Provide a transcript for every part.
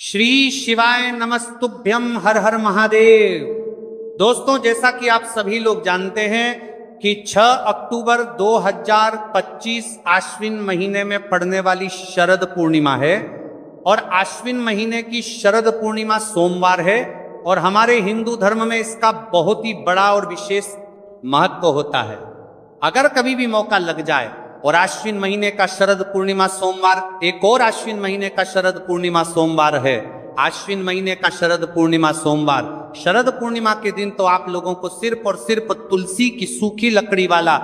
श्री शिवाय नमस्तुभ्यम हर हर महादेव। दोस्तों, जैसा कि आप सभी लोग जानते हैं कि 6 अक्टूबर 2025 आश्विन महीने में पड़ने वाली शरद पूर्णिमा है और आश्विन महीने की शरद पूर्णिमा सोमवार है और हमारे हिंदू धर्म में इसका बहुत ही बड़ा और विशेष महत्व होता है। अगर कभी भी मौका लग जाए और आश्विन महीने का शरद पूर्णिमा सोमवार, एक और आश्विन महीने का शरद पूर्णिमा सोमवार है, आश्विन महीने का शरद पूर्णिमा सोमवार, शरद पूर्णिमा के दिन तो आप लोगों को सिर्फ और सिर्फ तुलसी की सूखी लकड़ी वाला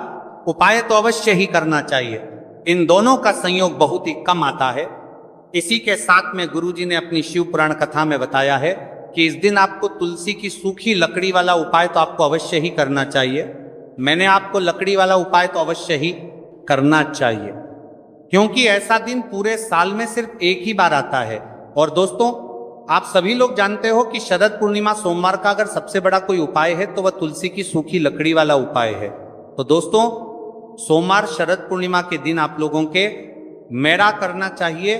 उपाय तो अवश्य ही करना चाहिए। इन दोनों का संयोग बहुत ही कम आता है। इसी के साथ में गुरुजी ने अपनी शिव पुराण कथा में बताया है कि इस दिन आपको तुलसी की सूखी लकड़ी वाला उपाय तो आपको अवश्य ही करना चाहिए। मैंने आपको लकड़ी वाला उपाय तो अवश्य ही करना चाहिए, क्योंकि ऐसा दिन पूरे साल में सिर्फ एक ही बार आता है। और दोस्तों, आप सभी लोग जानते हो कि शरद पूर्णिमा सोमवार का अगर सबसे बड़ा कोई उपाय है तो वह तुलसी की सूखी लकड़ी वाला उपाय है। तो दोस्तों, सोमवार शरद पूर्णिमा के दिन आप लोगों के मेरा करना चाहिए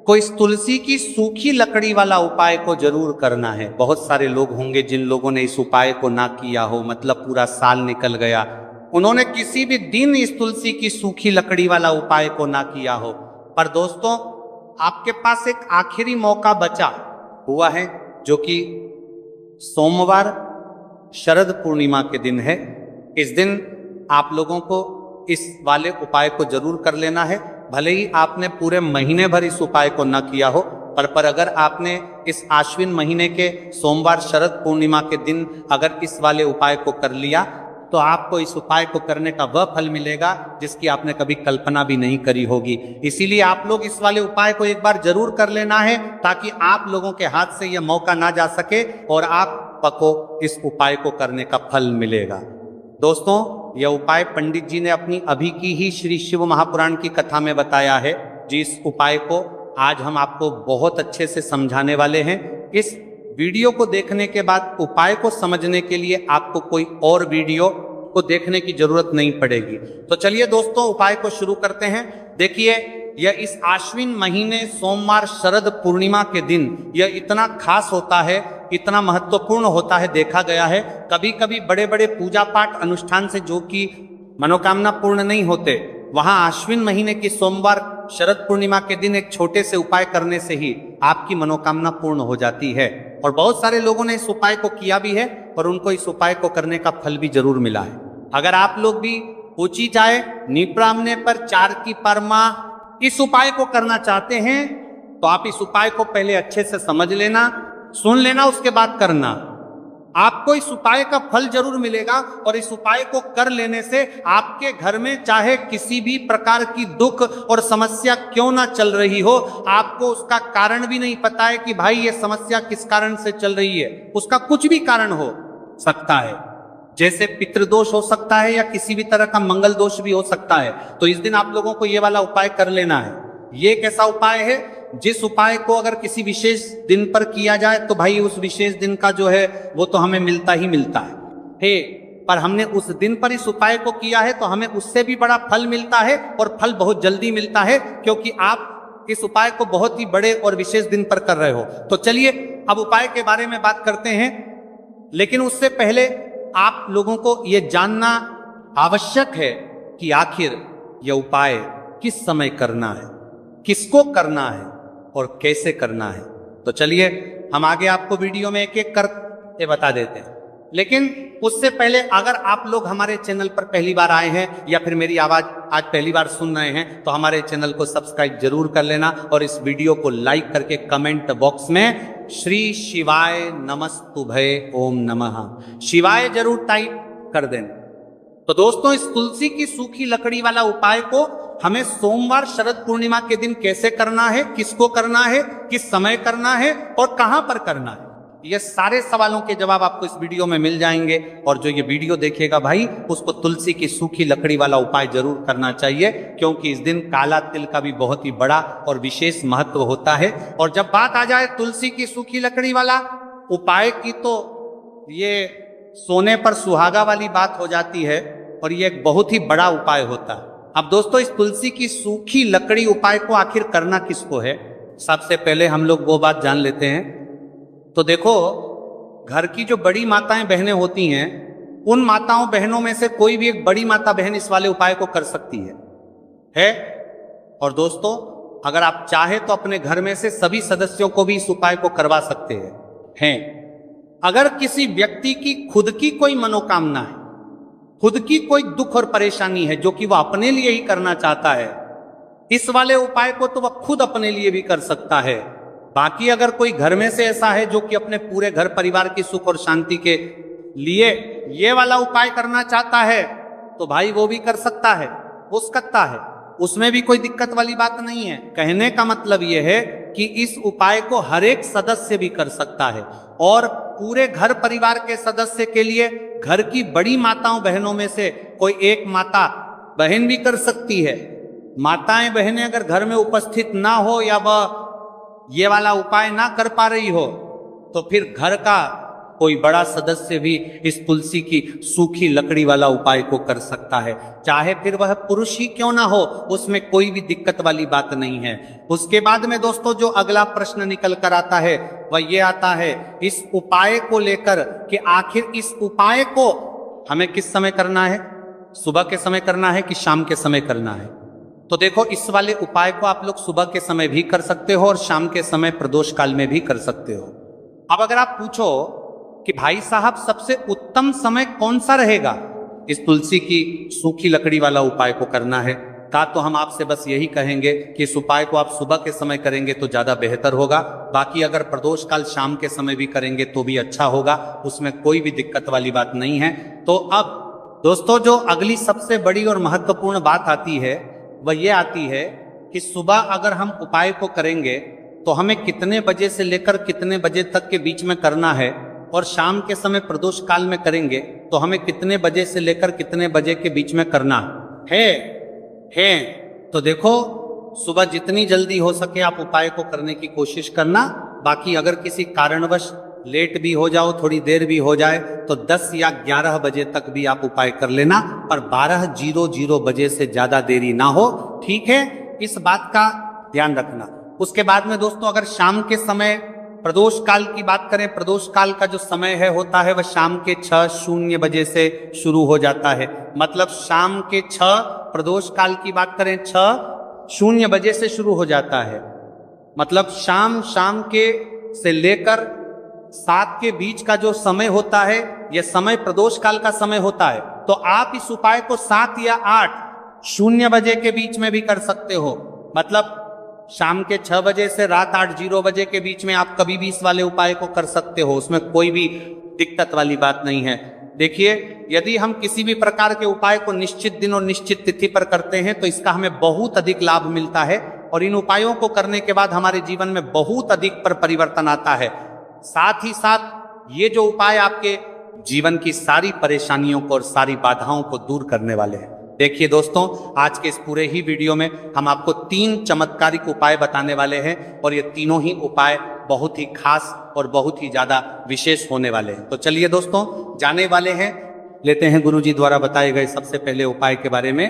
को इस तुलसी की सूखी लकड़ी वाला उपाय को जरूर करना है। बहुत सारे लोग होंगे जिन लोगों ने इस उपाय को ना किया हो, मतलब पूरा साल निकल गया, उन्होंने किसी भी दिन इस तुलसी की सूखी लकड़ी वाला उपाय को ना किया हो। पर दोस्तों, आपके पास एक आखिरी मौका बचा हुआ है, जो कि सोमवार शरद पूर्णिमा के दिन है। इस दिन आप लोगों को इस वाले उपाय को जरूर कर लेना है। भले ही आपने पूरे महीने भर इस उपाय को ना किया हो, पर अगर आपने इस आश्विन महीने के सोमवार शरद पूर्णिमा के दिन अगर इस वाले उपाय को कर लिया तो आपको इस उपाय को करने का वह फल मिलेगा जिसकी आपने कभी कल्पना भी नहीं करी होगी। इसीलिए आप लोग इस वाले उपाय को एक बार जरूर कर लेना है, ताकि आप लोगों के हाथ से यह मौका ना जा सके और आपको इस उपाय को करने का फल मिलेगा। दोस्तों, यह उपाय पंडित जी ने अपनी अभी की ही श्री शिव महापुराण की कथा में बताया है। जिस उपाय को आज हम आपको बहुत अच्छे से समझाने वाले हैं। इस वीडियो को देखने के बाद उपाय को समझने के लिए आपको कोई और वीडियो को देखने की जरूरत नहीं पड़ेगी। तो चलिए दोस्तों, उपाय को शुरू करते हैं। देखिए, यह इस आश्विन महीने सोमवार शरद पूर्णिमा के दिन यह इतना खास होता है, इतना महत्वपूर्ण होता है। देखा गया है कभी कभी बड़े बड़े पूजा पाठ अनुष्ठान से जो कि मनोकामना पूर्ण नहीं होते, वहां आश्विन महीने की सोमवार शरद पूर्णिमा के दिन एक छोटे से उपाय करने से ही आपकी मनोकामना पूर्ण हो जाती है। और बहुत सारे लोगों ने इस उपाय को किया भी है और उनको इस उपाय को करने का फल भी जरूर मिला है। अगर आप लोग भी पूछी जाए निप्रामने पर 4 की परमा इस उपाय को करना चाहते हैं तो आप इस उपाय को पहले अच्छे से समझ लेना, सुन लेना, उसके बाद करना। आपको इस उपाय का फल जरूर मिलेगा और इस उपाय को कर लेने से आपके घर में चाहे किसी भी प्रकार की दुख और समस्या क्यों ना चल रही हो, आपको उसका कारण भी नहीं पता है कि भाई ये समस्या किस कारण से चल रही है। उसका कुछ भी कारण हो सकता है, जैसे पितृदोष हो सकता है या किसी भी तरह का मंगल दोष भी हो सकता है। तो इस दिन आप लोगों को ये वाला उपाय कर लेना है। ये एक ऐसा उपाय है जिस उपाय को अगर किसी विशेष दिन पर किया जाए तो भाई उस विशेष दिन का जो है वो तो हमें मिलता ही मिलता है। पर हमने उस दिन पर इस उपाय को किया है तो हमें उससे भी बड़ा फल मिलता है और फल बहुत जल्दी मिलता है, क्योंकि आप इस उपाय को बहुत ही बड़े और विशेष दिन पर कर रहे हो। तो चलिए अब उपाय के बारे में बात करते हैं, लेकिन उससे पहले आप लोगों को यह जानना आवश्यक है कि आखिर यह उपाय किस समय करना है, किसको करना है और कैसे करना है। तो चलिए हम आगे आपको वीडियो में एक एक करके बता देते हैं। लेकिन उससे पहले अगर आप लोग हमारे चैनल पर पहली बार आए हैं या फिर मेरी आवाज आज पहली बार सुन रहे हैं तो हमारे चैनल को सब्सक्राइब जरूर कर लेना और इस वीडियो को लाइक करके कमेंट बॉक्स में श्री शिवाय नमस्तुभय ओम नमः शिवाय जरूर टाइप कर देना। तो दोस्तों, इस तुलसी की सूखी लकड़ी वाला उपाय को हमें सोमवार शरद पूर्णिमा के दिन कैसे करना है, किसको करना है, किस समय करना है और कहां पर करना है, ये सारे सवालों के जवाब आपको इस वीडियो में मिल जाएंगे। और जो ये वीडियो देखेगा भाई, उसको तुलसी की सूखी लकड़ी वाला उपाय जरूर करना चाहिए, क्योंकि इस दिन काला तिल का भी बहुत ही बड़ा और विशेष महत्व होता है। और जब बात आ जाए तुलसी की सूखी लकड़ी वाला उपाय की, तो ये सोने पर सुहागा वाली बात हो जाती है और ये एक बहुत ही बड़ा उपाय होता है। अब दोस्तों, इस तुलसी की सूखी लकड़ी उपाय को आखिर करना किसको है? सबसे पहले हम लोग वो बात जान लेते हैं। तो देखो, घर की जो बड़ी माताएं बहनें होती हैं, उन माताओं बहनों में से कोई भी एक बड़ी माता बहन इस वाले उपाय को कर सकती है। और दोस्तों, अगर आप चाहे तो अपने घर में से सभी सदस्यों को भी इस उपाय को करवा सकते हैं। अगर किसी व्यक्ति की खुद की कोई मनोकामना है, खुद की कोई दुख और परेशानी है जो कि वह अपने लिए ही करना चाहता है, इस वाले उपाय को तो वह खुद अपने लिए भी कर सकता है। बाकी अगर कोई घर में से ऐसा है जो कि अपने पूरे घर परिवार की सुख और शांति के लिए ये वाला उपाय करना चाहता है, तो भाई वो भी कर सकता है, हो सकता है, उसमें भी कोई दिक्कत वाली बात नहीं है। कहने का मतलब यह है कि इस उपाय को हर एक सदस्य भी कर सकता है, और पूरे घर परिवार के सदस्य के लिए घर की बड़ी माताओं बहनों में से कोई एक माता बहन भी कर सकती है। माताएं बहनें अगर घर में उपस्थित ना हो या वह ये वाला उपाय ना कर पा रही हो, तो फिर घर का कोई बड़ा सदस्य भी इस तुलसी की सूखी लकड़ी वाला उपाय को कर सकता है, चाहे फिर वह पुरुष ही क्यों ना हो, उसमें कोई भी दिक्कत वाली बात नहीं है। उसके बाद में दोस्तों जो अगला प्रश्न निकल कर आता है वह ये आता है इस उपाय को लेकर कि आखिर इस उपाय को हमें किस समय करना है, सुबह के समय करना है कि शाम के समय करना है। तो देखो, इस वाले उपाय को आप लोग सुबह के समय भी कर सकते हो और शाम के समय प्रदोष काल में भी कर सकते हो। अब अगर आप पूछो कि भाई साहब सबसे उत्तम समय कौन सा रहेगा इस तुलसी की सूखी लकड़ी वाला उपाय को करना है, तो हम आपसे बस यही कहेंगे कि इस उपाय को आप सुबह के समय करेंगे तो ज्यादा बेहतर होगा। बाकी अगर प्रदोष काल शाम के समय भी करेंगे तो भी अच्छा होगा, उसमें कोई भी दिक्कत वाली बात नहीं है। तो अब दोस्तों जो अगली सबसे बड़ी और महत्वपूर्ण बात आती है वह ये आती है कि सुबह अगर हम उपाय को करेंगे तो हमें कितने बजे से लेकर कितने बजे तक के बीच में करना है, और शाम के समय प्रदोष काल में करेंगे तो हमें कितने बजे से लेकर कितने बजे के बीच में करना है। तो देखो, सुबह जितनी जल्दी हो सके आप उपाय को करने की कोशिश करना। बाकी अगर किसी कारणवश लेट भी हो जाओ, थोड़ी देर भी हो जाए, तो 10 या 11 बजे तक भी आप उपाय कर लेना, पर 12:00 बजे से ज्यादा देरी ना हो, ठीक है? इस बात का ध्यान रखना। उसके बाद में दोस्तों अगर शाम के समय प्रदोष काल की बात करें, प्रदोष काल का जो समय है होता है वह शाम के 6:00 बजे से शुरू हो जाता है। मतलब शाम के 6 प्रदोष काल की बात करें 6:00 बजे से शुरू हो जाता है। मतलब शाम के से लेकर 7 के बीच का जो समय होता है यह समय प्रदोष काल का समय होता है। तो आप इस उपाय को 7 या 8:00 बजे के बीच में भी कर सकते हो। मतलब शाम के 6 बजे से रात 8:00 बजे के बीच में आप कभी भी इस वाले उपाय को कर सकते हो, उसमें कोई भी दिक्कत वाली बात नहीं है। देखिए, यदि हम किसी भी प्रकार के उपाय को निश्चित दिन और निश्चित तिथि पर करते हैं तो इसका हमें बहुत अधिक लाभ मिलता है, और इन उपायों को करने के बाद हमारे जीवन में बहुत अधिक परिवर्तन आता है। साथ ही साथ ये जो उपाय आपके जीवन की सारी परेशानियों को और सारी बाधाओं को दूर करने वाले हैं। देखिए दोस्तों, आज के इस पूरे ही वीडियो में हम आपको 3 चमत्कारिक उपाय बताने वाले हैं, और ये तीनों ही उपाय बहुत ही खास और बहुत ही ज्यादा विशेष होने वाले हैं। तो चलिए दोस्तों, जाने वाले हैं, लेते हैं गुरुजी द्वारा बताए गए सबसे पहले उपाय के बारे में।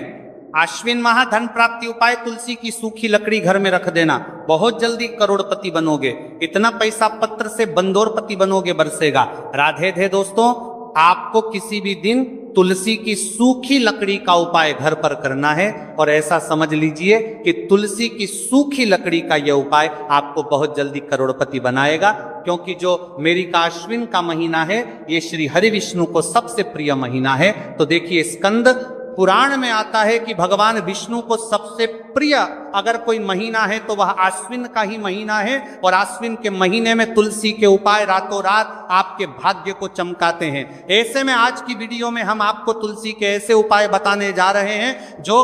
आश्विन माह धन प्राप्ति उपाय, तुलसी की सूखी लकड़ी घर में रख देना, बहुत जल्दी करोड़पति बनोगे। इतना पैसा पत्र से बंदोरपति बनोगे, बरसेगा। राधे थे दोस्तों, आपको किसी भी दिन तुलसी की सूखी लकड़ी का उपाय घर पर करना है, और ऐसा समझ लीजिए कि तुलसी की सूखी लकड़ी का यह उपाय आपको बहुत जल्दी करोड़पति बनाएगा। क्योंकि जो मेरी का अश्विन का महीना है ये श्री हरि विष्णु को सबसे प्रिय महीना है। तो देखिए, स्कंद पुराण में आता है कि भगवान विष्णु को सबसे प्रिय अगर कोई महीना है तो वह आश्विन का ही महीना है, और आश्विन के महीने में तुलसी के उपाय रातों रात आपके भाग्य को चमकाते हैं। ऐसे में आज की वीडियो में हम आपको तुलसी के ऐसे उपाय बताने जा रहे हैं जो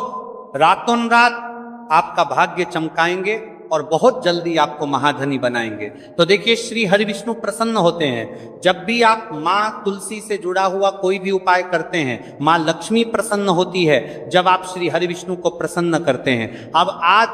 रातों रात आपका भाग्य चमकाएंगे और बहुत जल्दी आपको महाधनी बनाएंगे। तो देखिए, श्री हरि विष्णु प्रसन्न होते हैं जब भी आप माँ तुलसी से जुड़ा हुआ कोई भी उपाय करते हैं। माँ लक्ष्मी प्रसन्न होती है जब आप श्री हरि विष्णु को प्रसन्न करते हैं। अब आज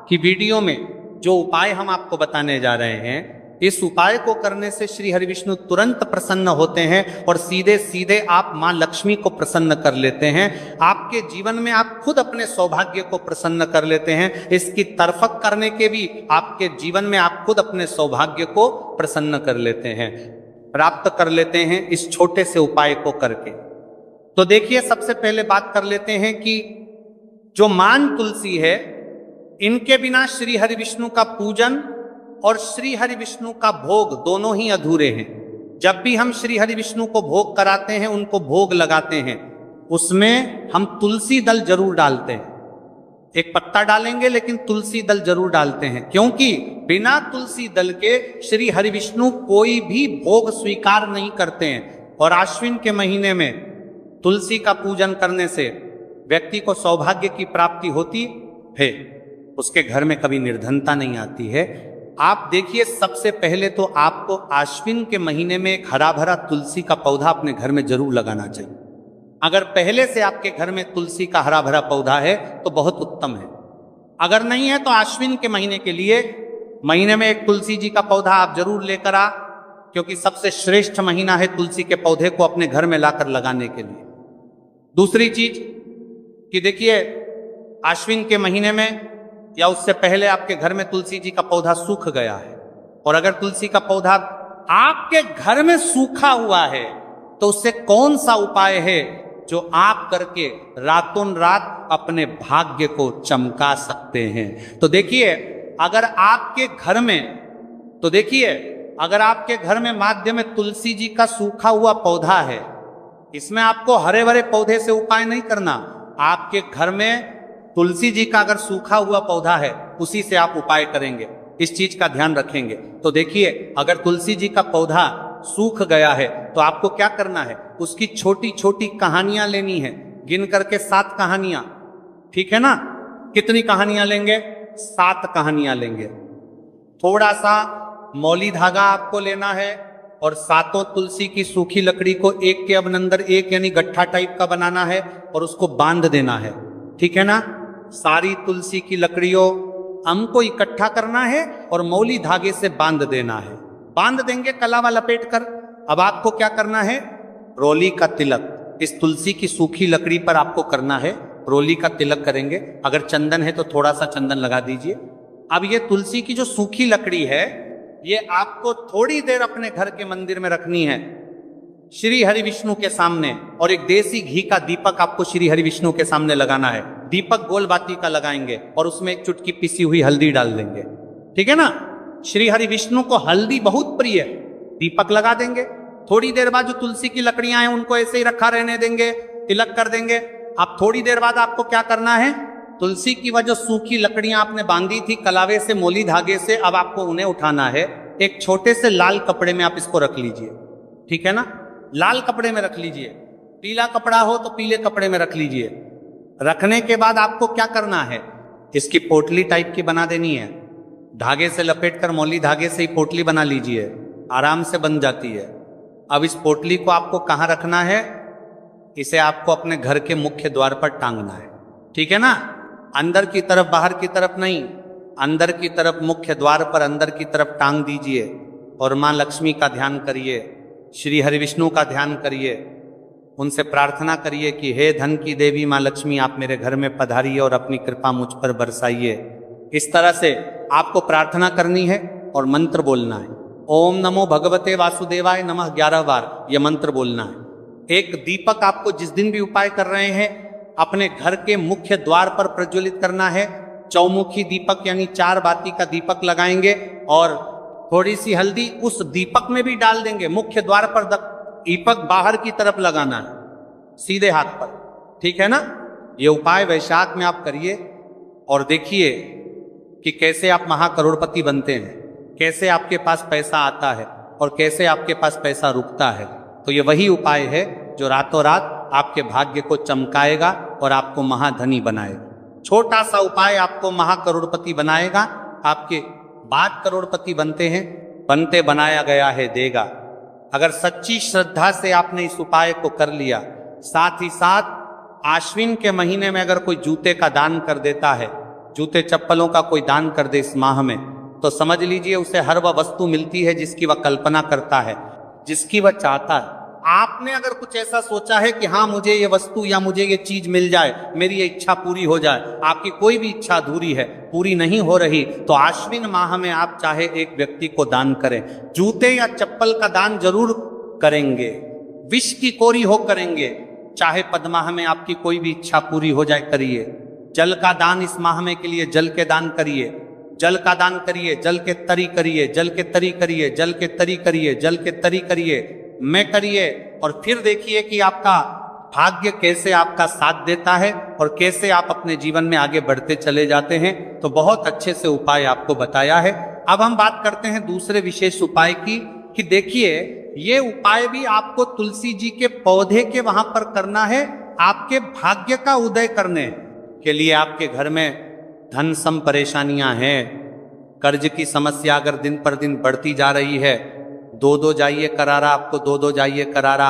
की वीडियो में जो उपाय हम आपको बताने जा रहे हैं इस उपाय को करने से श्री हरि विष्णु तुरंत प्रसन्न होते हैं और सीधे सीधे आप मां लक्ष्मी को प्रसन्न कर लेते हैं। आपके जीवन में आप खुद अपने सौभाग्य को प्रसन्न कर लेते हैं। इसकी तरफक करने के भी आपके जीवन में आप खुद अपने सौभाग्य को प्रसन्न कर लेते हैं, प्राप्त कर लेते हैं इस छोटे से उपाय को करके। तो देखिए, सबसे पहले बात कर लेते हैं कि जो मान तुलसी है, इनके बिना श्री हरि विष्णु का पूजन और श्री हरि विष्णु का भोग दोनों ही अधूरे हैं। जब भी हम श्री हरि विष्णु को भोग कराते हैं, उनको भोग लगाते हैं, उसमें हम तुलसी दल जरूर डालते हैं। एक पत्ता डालेंगे लेकिन तुलसी दल जरूर डालते हैं, क्योंकि बिना तुलसी दल के श्री हरि विष्णु कोई भी भोग स्वीकार नहीं करते हैं। और आश्विन के महीने में तुलसी का पूजन करने से व्यक्ति को सौभाग्य की प्राप्ति होती है, उसके घर में कभी निर्धनता नहीं आती है। आप देखिए, सबसे पहले तो आपको आश्विन के महीने में एक हरा भरा तुलसी का पौधा अपने घर में जरूर लगाना चाहिए। अगर पहले से आपके घर में तुलसी का हरा भरा पौधा है तो बहुत उत्तम है। अगर नहीं है तो आश्विन के महीने के लिए महीने में एक तुलसी जी का पौधा आप जरूर लेकर आ, क्योंकि सबसे श्रेष्ठ महीना है तुलसी के पौधे को अपने घर में लाकर लगाने के लिए। दूसरी चीज कि देखिए, आश्विन के महीने में या उससे पहले आपके घर में तुलसी जी का पौधा सूख गया है, और अगर तुलसी का पौधा आपके घर में सूखा हुआ है तो उससे कौन सा उपाय है जो आप करके रातों रात अपने भाग्य को चमका सकते हैं। तो देखिए, अगर आपके घर में माध्य में तुलसी जी का सूखा हुआ पौधा है, इसमें आपको हरे भरे पौधे से उपाय नहीं करना। आपके घर में तुलसी जी का अगर सूखा हुआ पौधा है, उसी से आप उपाय करेंगे, इस चीज का ध्यान रखेंगे। तो देखिए, अगर तुलसी जी का पौधा सूख गया है तो आपको क्या करना है, उसकी छोटी छोटी कहानियां लेनी है, गिन करके 7 कहानियां, ठीक है ना। कितनी कहानियां लेंगे? 7 कहानियां लेंगे। थोड़ा सा मौली धागा आपको लेना है और 7 तुलसी की सूखी लकड़ी को एक के अंदर एक यानी गट्ठा टाइप का बनाना है और उसको बांध देना है, ठीक है ना। सारी तुलसी की लकड़ियों हमको इकट्ठा करना है और मौली धागे से बांध देना है। बांध देंगे कलावा लपेट कर। अब आपको क्या करना है, रोली का तिलक इस तुलसी की सूखी लकड़ी पर आपको करना है। रोली का तिलक करेंगे। अगर चंदन है तो थोड़ा सा चंदन लगा दीजिए। अब ये तुलसी की जो सूखी लकड़ी है, ये आपको थोड़ी देर अपने घर के मंदिर में रखनी है श्री हरि विष्णु के सामने, और एक देसी घी का दीपक आपको श्री हरि विष्णु के सामने लगाना है। दीपक गोल बाती का लगाएंगे और उसमें एक चुटकी पिसी हुई हल्दी डाल देंगे, ठीक है ना। श्री हरि विष्णु को हल्दी बहुत प्रिय है। दीपक लगा देंगे। थोड़ी देर बाद जो तुलसी की लकड़ियां हैं उनको ऐसे ही रखा रहने देंगे, तिलक कर देंगे। अब थोड़ी देर बाद आपको क्या करना है, तुलसी की वह जो सूखी लकड़ियां आपने बांधी थी कलावे से, मोली धागे से, अब आपको उन्हें उठाना है। एक छोटे से लाल कपड़े में आप इसको रख लीजिए, ठीक है ना। लाल कपड़े में रख लीजिए, पीला कपड़ा हो तो पीले कपड़े में रख लीजिए। रखने के बाद आपको क्या करना है, इसकी पोटली टाइप की बना देनी है। धागे से लपेटकर, मौली धागे से ही पोटली बना लीजिए, आराम से बन जाती है। अब इस पोटली को आपको कहाँ रखना है, इसे आपको अपने घर के मुख्य द्वार पर टांगना है, ठीक है ना। अंदर की तरफ, बाहर की तरफ नहीं, अंदर की तरफ मुख्य द्वार पर अंदर की तरफ टांग दीजिए और माँ लक्ष्मी का ध्यान करिए, श्री हरि विष्णु का ध्यान करिए। उनसे प्रार्थना करिए कि हे धन की देवी माँ लक्ष्मी, आप मेरे घर में पधारिए और अपनी कृपा मुझ पर बरसाइए। इस तरह से आपको प्रार्थना करनी है और मंत्र बोलना है। ओम नमो भगवते वासुदेवाय नमः 11 बार यह मंत्र बोलना है। एक दीपक आपको जिस दिन भी उपाय कर रहे हैं अपने घर के मुख्य द्वार पर प्रज्वलित करना है। चौमुखी दीपक यानी 4 बाती का दीपक लगाएंगे और थोड़ी सी हल्दी उस दीपक में भी डाल देंगे। मुख्य द्वार पर दीपक बाहर की तरफ लगाना है, सीधे हाथ पर, ठीक है ना। ये उपाय वैशाख में आप करिए और देखिए कि कैसे आप महाकरोड़पति बनते हैं, कैसे आपके पास पैसा आता है और कैसे आपके पास पैसा रुकता है। तो ये वही उपाय है जो रातों रात आपके भाग्य को चमकाएगा और आपको महाधनी बनाएगा। छोटा सा उपाय आपको महाकरोड़पति बनाएगा। आपके बाद करोड़पति बनते हैं, बनते बनाया गया है देगा। अगर सच्ची श्रद्धा से आपने इस उपाय को कर लिया, साथ ही साथ आश्विन के महीने में अगर कोई जूते का दान कर देता है, जूते चप्पलों का कोई दान कर दे इस माह में, तो समझ लीजिए उसे हर वह वस्तु मिलती है जिसकी वह कल्पना करता है, जिसकी वह चाहता है। आपने अगर कुछ ऐसा सोचा है कि हाँ मुझे ये वस्तु या मुझे ये चीज मिल जाए, मेरी ये इच्छा पूरी हो जाए, आपकी कोई भी इच्छा अधूरी है, पूरी नहीं हो रही, तो आश्विन माह में आप चाहे एक व्यक्ति को दान करें, जूते या चप्पल का दान जरूर करेंगे, विष की कोरी हो करेंगे, चाहे पद माह में आपकी कोई भी इच्छा पूरी हो जाए करिए। जल का दान इस माह में के लिए जल के दान करिए, जल का दान करिए, जल के तरी करिए, जल के तरी करिए, जल के तरी करिए, जल के तरी करिए, मैं करिए, और फिर देखिए कि आपका भाग्य कैसे आपका साथ देता है और कैसे आप अपने जीवन में आगे बढ़ते चले जाते हैं। तो बहुत अच्छे से उपाय आपको बताया है। अब हम बात करते हैं दूसरे विशेष उपाय की, कि देखिए ये उपाय भी आपको तुलसी जी के पौधे के वहां पर करना है, आपके भाग्य का उदय करने के लिए। आपके घर में धन सम परेशानियां हैं, कर्ज की समस्या अगर दिन पर दिन बढ़ती जा रही है, दो जाइए करारा, आपको दो जाइए करारा,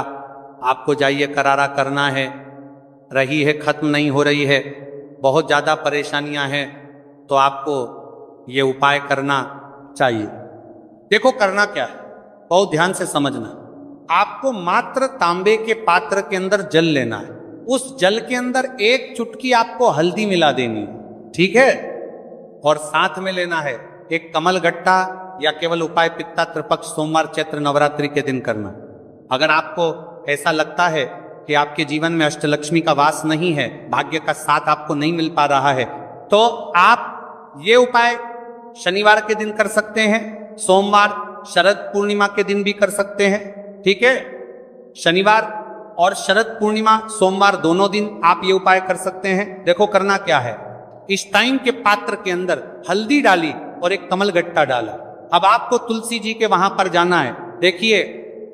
आपको जाइए करारा करना है, रही है खत्म नहीं हो रही है, बहुत ज़्यादा परेशानियां हैं, तो आपको ये उपाय करना चाहिए। देखो करना क्या है, बहुत ध्यान से समझना। आपको मात्र तांबे के पात्र के अंदर जल लेना है, उस जल के अंदर एक चुटकी आपको हल्दी मिला देनी है, ठीक है, और साथ में लेना है एक कमल गट्टा, या केवल उपाय पित्ता त्रिपक्ष सोमवार चैत्र नवरात्रि के दिन करना। अगर आपको ऐसा लगता है कि आपके जीवन में अष्टलक्ष्मी का वास नहीं है, भाग्य का साथ आपको नहीं मिल पा रहा है, तो आप ये उपाय शनिवार के दिन कर सकते हैं, सोमवार शरद पूर्णिमा के दिन भी कर सकते हैं, ठीक है। शनिवार और शरद पूर्णिमा सोमवार दोनों दिन आप ये उपाय कर सकते हैं। देखो करना क्या है, इस टाइम के पात्र के अंदर हल्दी डाली और एक कमल गट्टा डाला। अब आपको तुलसी जी के वहां पर जाना है। देखिए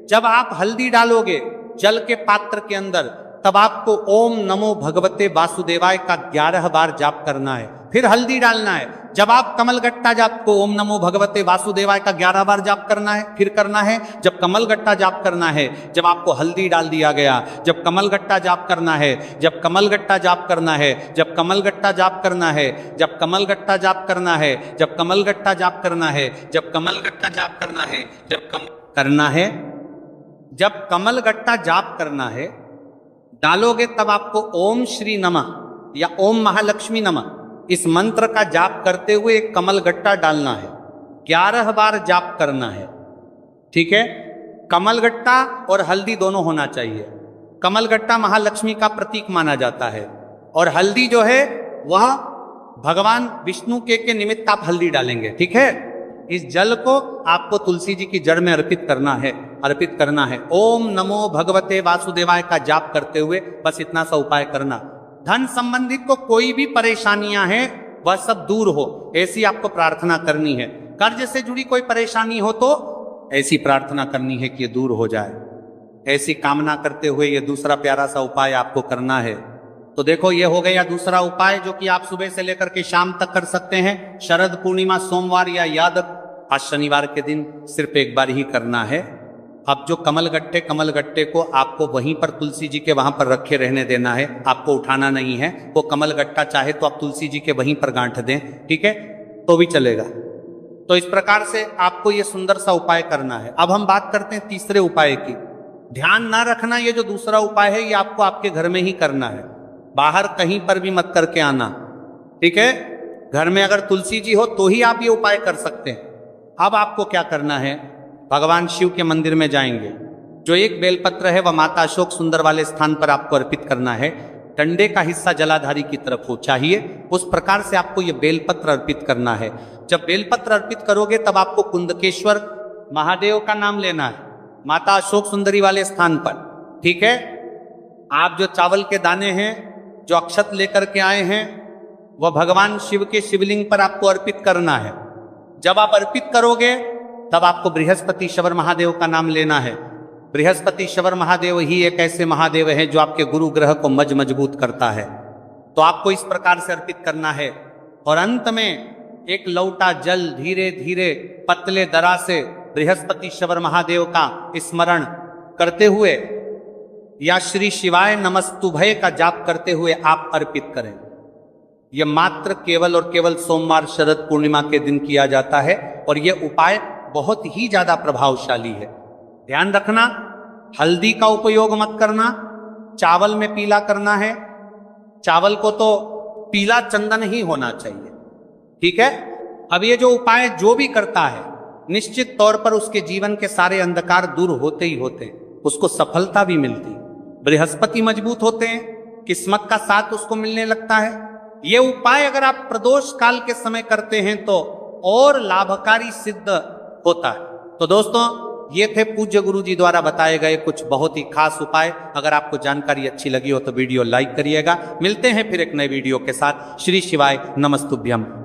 जब आप हल्दी डालोगे जल के पात्र के अंदर, तब आपको ओम नमो भगवते वासुदेवाय का 11 बार जाप करना है, फिर हल्दी डालना है। जब आप कमल गट्टा जाप को ओम नमो भगवते वासुदेवाय का 11 बार जाप करना है, फिर करना है। जब कमल गट्टा जाप करना है, जब आपको हल्दी डाल दिया गया, जब कमल गट्टा जाप करना है, जब कमल गट्टा जाप करना है, जब कमल गट्टा जाप करना है, जब कमल गट्टा जाप करना है, जब कमल गट्टा जाप करना है, जब कमल गट्टा जाप करना है, जब करना है, जब कमल गट्टा जाप करना है डालोगे, तब आपको ओम श्री नमः या ओम महालक्ष्मी नमः इस मंत्र का जाप करते हुए एक कमल गट्टा डालना है, 11 बार जाप करना है, ठीक है। कमल गट्टा और हल्दी दोनों होना चाहिए। कमल गट्टा महालक्ष्मी का प्रतीक माना जाता है, और हल्दी जो है वह भगवान विष्णु के निमित्त आप हल्दी डालेंगे, ठीक है। इस जल को आपको तुलसी जी की जड़ में अर्पित करना है, अर्पित करना है। ओम नमो भगवते वासुदेवाय का जाप करते हुए बस इतना सा उपाय करना। धन संबंधित को कोई भी परेशानियां हैं वह सब दूर हो, ऐसी आपको प्रार्थना करनी है। कर्ज से जुड़ी कोई परेशानी हो तो ऐसी प्रार्थना करनी है कि ये दूर हो जाए, ऐसी कामना करते हुए ये दूसरा प्यारा सा उपाय आपको करना है। तो देखो ये हो गया दूसरा उपाय, जो कि आप सुबह से लेकर के शाम तक कर सकते हैं। शरद पूर्णिमा सोमवार या याद आज शनिवार के दिन सिर्फ एक बार ही करना है। अब जो कमल गट्टे को आपको वहीं पर तुलसी जी के वहां पर रखे रहने देना है, आपको उठाना नहीं है। वो कमल गट्टा चाहे तो आप तुलसी जी के वहीं पर गांठ दें, ठीक है, तो भी चलेगा। तो इस प्रकार से आपको ये सुंदर सा उपाय करना है। अब हम बात करते हैं तीसरे उपाय की। ध्यान ना रखना, ये जो दूसरा उपाय है ये आपको आपके घर में ही करना है, बाहर कहीं पर भी मत करके आना, ठीक है। घर में अगर तुलसी जी हो तो ही आप ये उपाय कर सकते हैं। अब आपको क्या करना है, भगवान शिव के मंदिर में जाएंगे, जो एक बेलपत्र है वह माता अशोक सुंदर वाले स्थान पर आपको अर्पित करना है। डंडे का हिस्सा जलाधारी की तरफ हो चाहिए, उस प्रकार से आपको ये बेलपत्र अर्पित करना है। जब बेलपत्र अर्पित करोगे तब आपको कुंदकेश्वर महादेव का नाम लेना है, माता अशोक सुंदरी वाले स्थान पर, ठीक है। आप जो चावल के दाने हैं, जो अक्षत लेकर के आए हैं, वह भगवान शिव के शिवलिंग पर आपको अर्पित करना है। जब आप अर्पित करोगे तब आपको बृहस्पति शवर महादेव का नाम लेना है। बृहस्पति शवर महादेव ही एक ऐसे महादेव हैं जो आपके गुरु ग्रह को मजबूत करता है। तो आपको इस प्रकार से अर्पित करना है। और अंत में एक लौटा जल धीरे धीरे पतले दरा से बृहस्पति शवर महादेव का स्मरण करते हुए या श्री शिवाय नमस्तुभय का जाप करते हुए आप अर्पित करें। यह मात्र केवल और केवल सोमवार शरद पूर्णिमा के दिन किया जाता है और यह उपाय बहुत ही ज्यादा प्रभावशाली है। ध्यान रखना, हल्दी का उपयोग मत करना, चावल में पीला करना है। चावल को तो पीला चंदन ही होना चाहिए, ठीक है। अब ये जो उपाय जो भी करता है, निश्चित तौर पर उसके जीवन के सारे अंधकार दूर होते ही होते हैं, उसको सफलता भी मिलती, बृहस्पति मजबूत होते हैं, किस्मत का साथ उसको मिलने लगता है। ये उपाय अगर आप प्रदोष काल के समय करते हैं तो और लाभकारी सिद्ध होता है। तो दोस्तों, ये थे पूज्य गुरु जी द्वारा बताए गए कुछ बहुत ही खास उपाय। अगर आपको जानकारी अच्छी लगी हो तो वीडियो लाइक करिएगा। मिलते हैं फिर एक नए वीडियो के साथ। श्री शिवाय नमस्तुभ्यम।